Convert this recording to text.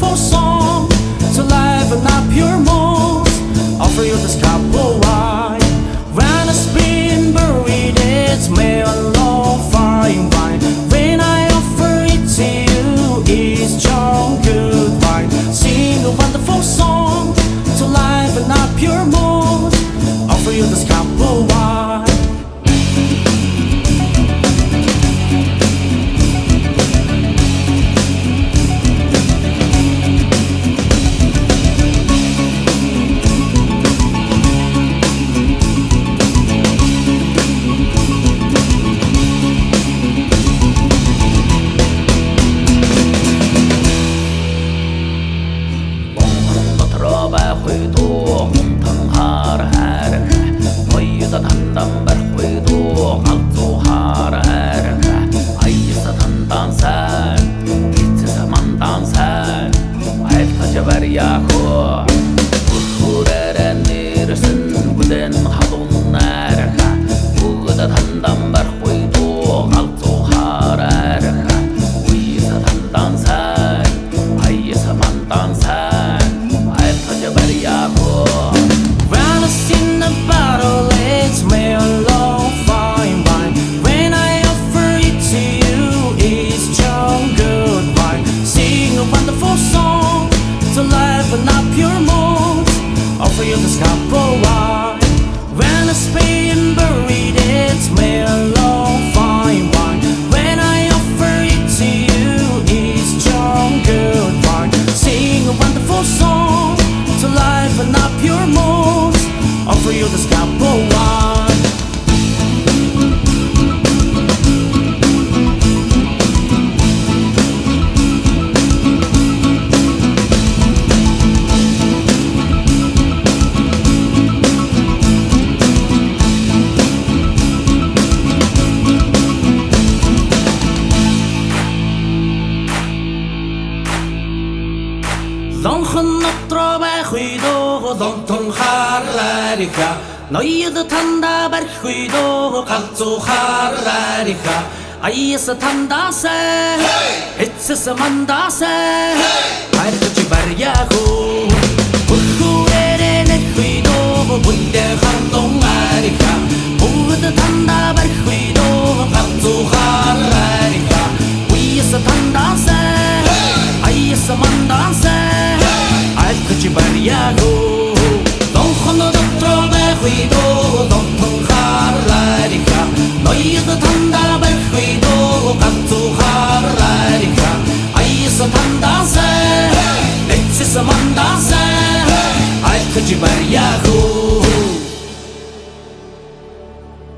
wonderful song to liven up your mood. Offer you this cup of wine. When it's been buried, it's made of fine wine. When I offer it to you, it's strong good wine. Sing a wonderful song to liven up your mood. Offer you this cup of wine. 너희도 탄다 발휘도 각조하라리가 아이에서 탄다세 에츠서 만다세 아이를 같이 바르야고